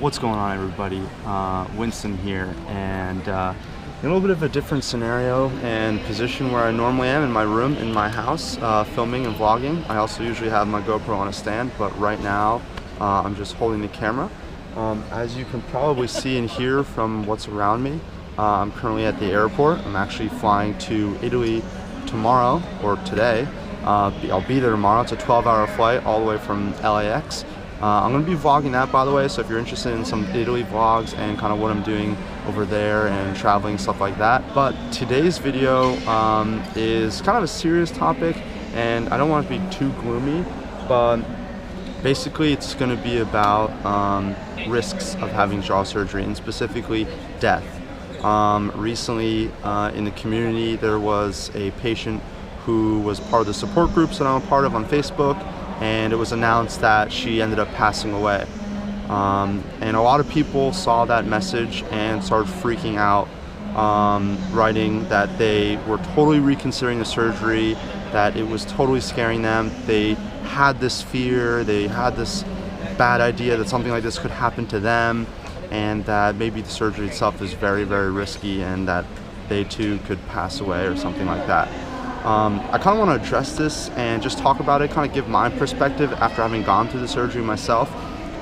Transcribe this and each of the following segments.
What's going on, everybody? Winston here, and in a little bit of a different scenario and position where I normally am in my room, in my house, filming and vlogging. I also usually have my GoPro on a stand, but right now I'm just holding the camera. As you can probably see and hear from what's around me, I'm currently at the airport. I'm actually flying to Italy tomorrow, or today. I'll be there tomorrow. It's a 12-hour flight all the way from LAX. I'm going to be vlogging that, by the way, so if you're interested in some Italy vlogs and kind of what I'm doing over there and traveling, stuff like that. But today's video is kind of a serious topic, and I don't want it to be too gloomy, but basically it's going to be about risks of having jaw surgery, and specifically death. Recently in the community there was a patient who was part of the support groups that I'm a part of on Facebook, and it was announced that she ended up passing away. And a lot of people saw that message and started freaking out, writing that they were totally reconsidering the surgery, that it was totally scaring them. They had this fear, they had this bad idea that something like this could happen to them, and that maybe the surgery itself is very, very risky and that they too could pass away or something like that. I kind of want to address this and just talk about it, kind of give my perspective after having gone through the surgery myself.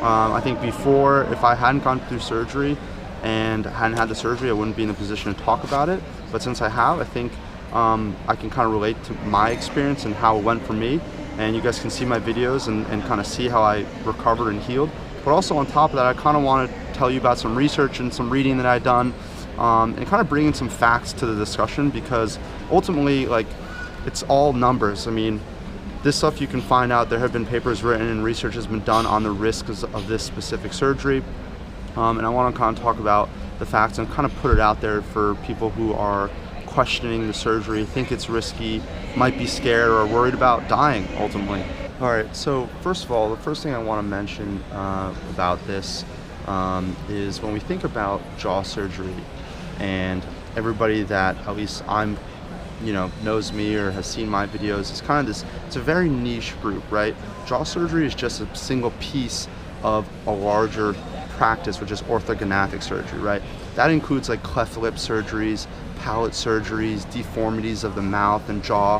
I think before, if I hadn't gone through surgery and hadn't had the surgery, I wouldn't be in a position to talk about it. But since I have, I think I can kind of relate to my experience and how it went for me. And you guys can see my videos and kind of see how I recovered and healed. But also on top of that, I kind of want to tell you about some research and some reading that I've done, and kind of bring in some facts to the discussion, because ultimately, like, it's all numbers. I mean, this stuff you can find out. There have been papers written and research has been done on the risks of this specific surgery. And I want to kind of talk about the facts and kind of put it out there for people who are questioning the surgery, think it's risky, might be scared or worried about dying ultimately. All right, so first of all, the first thing I want to mention about this is when we think about jaw surgery, and everybody that at least knows me or has seen my videos, it's kind of this, it's a very niche group, right? Jaw surgery is just a single piece of a larger practice, which is orthognathic surgery, right? That includes like cleft lip surgeries, palate surgeries, deformities of the mouth and jaw.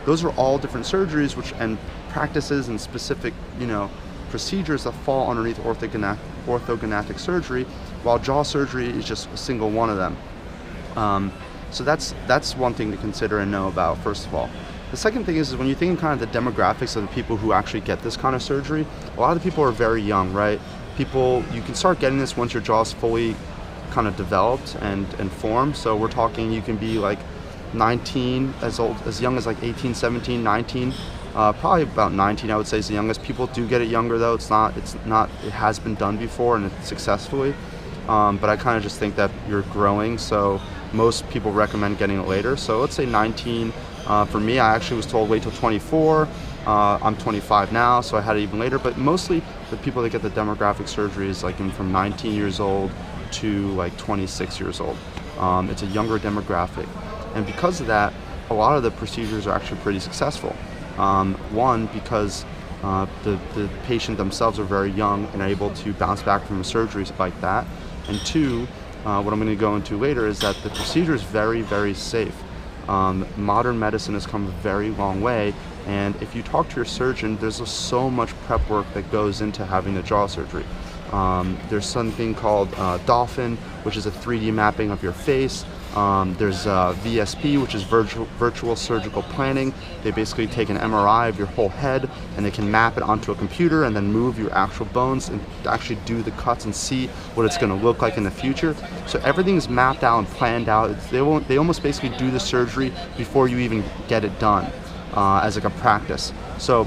Those are all different surgeries and practices and specific, procedures that fall underneath orthognathic surgery, while jaw surgery is just a single one of them. So that's one thing to consider and know about, first of all. The second thing is when you think kind of the demographics of the people who actually get this kind of surgery, a lot of the people are very young, right? You can start getting this once your jaw is fully kind of developed and formed. So we're talking, you can be like 19, as young as like 18, 17, 19, probably about 19 I would say is the youngest. People do get it younger though. It has been done before and successfully. But I kind of just think that you're growing, so most people recommend getting it later. So let's say 19. For me, I actually was told wait till 24. I'm 25 now, so I had it even later. But mostly the people that get the demographic surgery is like from 19 years old to like 26 years old. It's a younger demographic. And because of that, a lot of the procedures are actually pretty successful. One, because the patient themselves are very young and are able to bounce back from a surgery like that. And two, what I'm going to go into later is that the procedure is very, very safe. Modern medicine has come a very long way, and if you talk to your surgeon, there's just so much prep work that goes into having the jaw surgery. There's something called Dolphin, which is a 3D mapping of your face. There's VSP, which is virtual surgical planning. They basically take an MRI of your whole head and they can map it onto a computer and then move your actual bones and actually do the cuts and see what it's going to look like in the future. So everything's mapped out and planned out. They almost basically do the surgery before you even get it done, as like a practice. So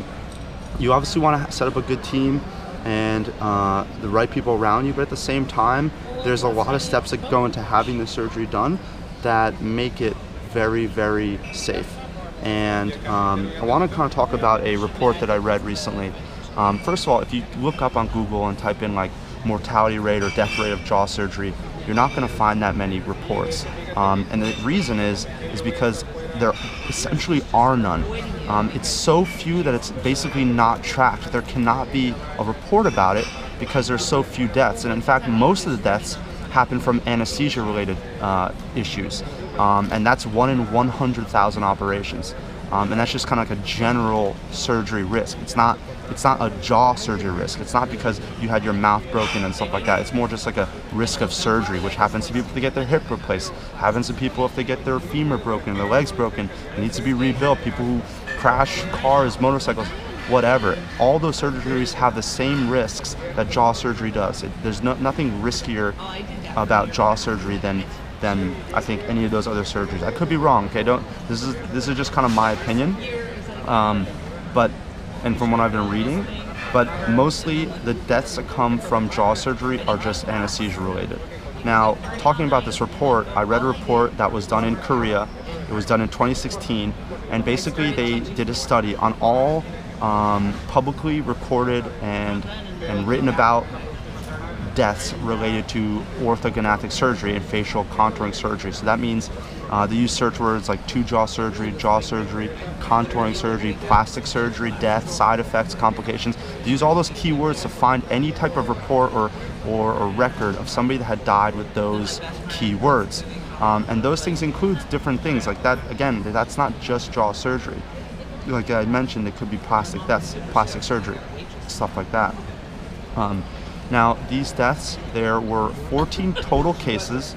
you obviously want to set up a good team and the right people around you, but at the same time, there's a lot of steps that go into having the surgery done that make it very, very safe. And I want to kind of talk about a report that I read recently. First of all, if you look up on Google and type in like mortality rate or death rate of jaw surgery, you're not going to find that many reports. And the reason is because there essentially are none. It's so few that it's basically not tracked. There cannot be a report about it because there's so few deaths. And in fact, most of the deaths happen from anesthesia-related issues, and that's 1 in 100,000 operations. And that's just kind of like a general surgery risk. It's not a jaw surgery risk. It's not because you had your mouth broken and stuff like that. It's more just like a risk of surgery, which happens to people if they get their hip replaced, happens to people if they get their femur broken, their legs broken, it needs to be rebuilt, people who crash cars, motorcycles, whatever. All those surgeries have the same risks that jaw surgery does. There's nothing riskier about jaw surgery than I think any of those other surgeries. I could be wrong. Okay, this is just kind of my opinion, and from what I've been reading, but mostly the deaths that come from jaw surgery are just anesthesia related. Now, talking about this report, I read a report that was done in Korea. It was done in 2016, and basically they did a study on all publicly recorded and written about deaths related to orthognathic surgery and facial contouring surgery. So that means they use search words like jaw surgery, contouring surgery, plastic surgery, death, side effects, complications. They use all those keywords to find any type of report or a record of somebody that had died with those keywords. And those things include different things like that. Again, that's not just jaw surgery. Like I mentioned, it could be plastic deaths, plastic surgery, stuff like that. Now, these deaths, there were 14 total cases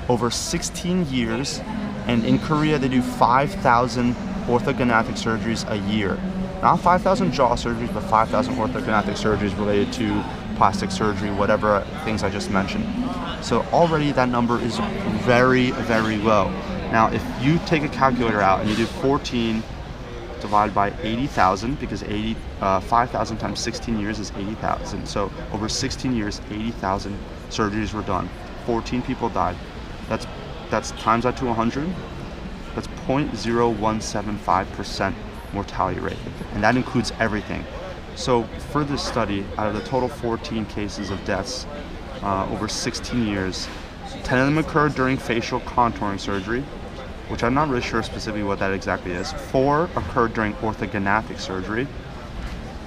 over 16 years, and in Korea they do 5,000 orthognathic surgeries a year. Not 5,000 jaw surgeries, but 5,000 orthognathic surgeries related to plastic surgery, whatever things I just mentioned. So already that number is very, very low. Now, if you take a calculator out and you do 14 divided by 80,000, because 5,000 times 16 years is 80,000. So over 16 years, 80,000 surgeries were done. 14 people died. That's times that to 100. That's 0.0175% mortality rate, and that includes everything. So for this study, out of the total 14 cases of deaths over 16 years, 10 of them occurred during facial contouring surgery, which I'm not really sure specifically what that exactly is. 4 occurred during orthognathic surgery,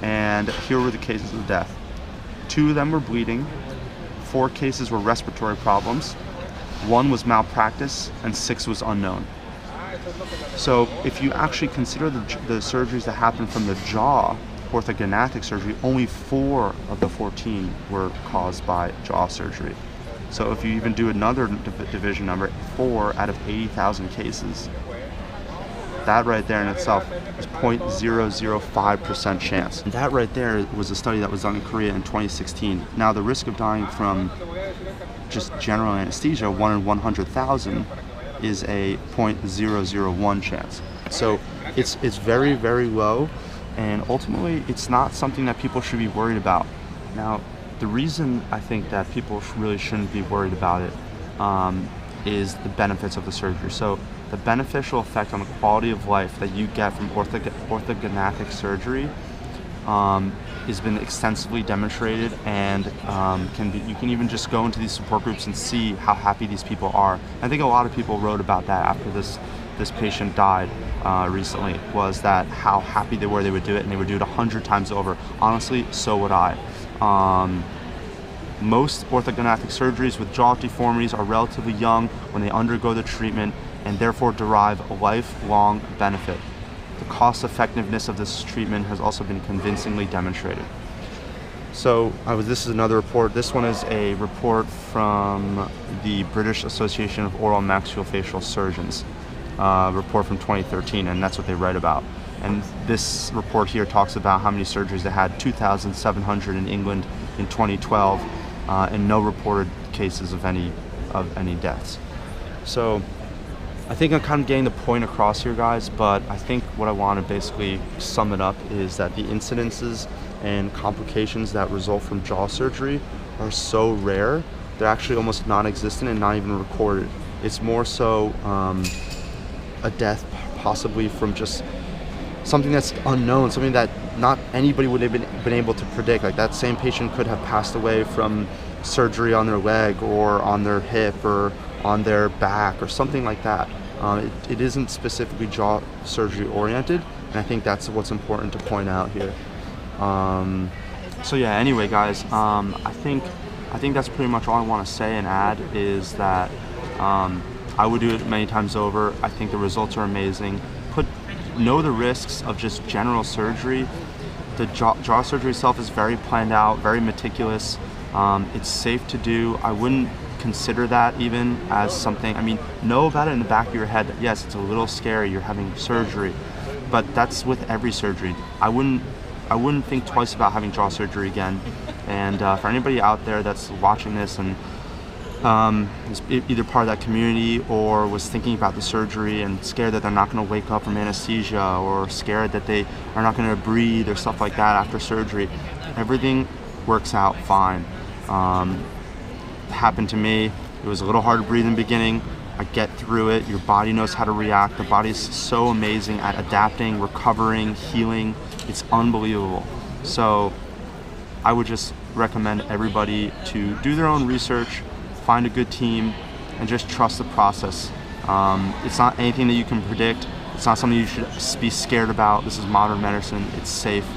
and here were the cases of death. 2 of them were bleeding, 4 cases were respiratory problems, 1 was malpractice, and 6 was unknown. So if you actually consider the surgeries that happened from the jaw, orthognathic surgery, only 4 of the 14 were caused by jaw surgery. So if you even do another division number, 4 out of 80,000 cases, that right there in itself is 0.005% chance. And that right there was a study that was done in Korea in 2016. Now the risk of dying from just general anesthesia, 1 in 100,000, is a 0.001 chance. So it's very, very low, and ultimately it's not something that people should be worried about. Now, the reason I think that people really shouldn't be worried about it is the benefits of the surgery. So the beneficial effect on the quality of life that you get from orthognathic surgery has been extensively demonstrated, and you can even just go into these support groups and see how happy these people are. I think a lot of people wrote about that after this patient died recently, was that how happy they would do it, and they would do it 100 times over. Honestly, so would I. Most orthognathic surgeries with jaw deformities are relatively young when they undergo the treatment, and therefore derive a lifelong benefit. The cost effectiveness of this treatment has also been convincingly demonstrated. So this is another report. This one is a report from the British Association of Oral and Maxillofacial Surgeons, report from 2013, and that's what they write about. And this report here talks about how many surgeries they had: 2,700 in England in 2012, and no reported cases of any deaths. So I think I'm kind of getting the point across here, guys, but I think what I want to basically sum it up is that the incidences and complications that result from jaw surgery are so rare, they're actually almost non-existent and not even recorded. It's more so a death possibly from just something that's unknown, something that not anybody would have been able to predict. Like that same patient could have passed away from surgery on their leg or on their hip or on their back or something like that. It isn't specifically jaw surgery oriented, and I think that's what's important to point out here. So yeah, anyway guys, I think that's pretty much all I want to say and add is that I would do it many times over. I think the results are amazing. Know the risks of just general surgery. The jaw surgery itself is very planned out, very meticulous. It's safe to do. I wouldn't consider that even as something, I mean, know about it in the back of your head that yes, it's a little scary, you're having surgery, but that's with every surgery. I wouldn't think twice about having jaw surgery again. And for anybody out there that's watching this and is either part of that community or was thinking about the surgery and scared that they're not going to wake up from anesthesia or scared that they are not going to breathe or stuff like that after surgery, everything works out fine. Happened to me. It was a little hard to breathe in the beginning. I get through it. Your body knows how to react. The body is so amazing at adapting, recovering, healing. It's unbelievable. So I would just recommend everybody to do their own research, find a good team, and just trust the process. It's not anything that you can predict. It's not something you should be scared about. This is modern medicine. It's safe.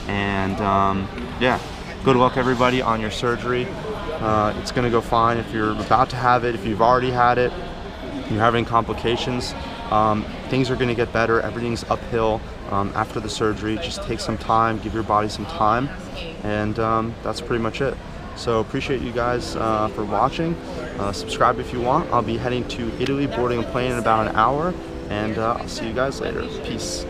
And yeah, good luck everybody on your surgery. It's gonna go fine. If you're about to have it, if you've already had it, you're having complications, things are gonna get better. Everything's uphill after the surgery. Just take some time, give your body some time, and that's pretty much it. So appreciate you guys for watching. Subscribe if you want. I'll be heading to Italy, boarding a plane in about an hour, and I'll see you guys later. Peace.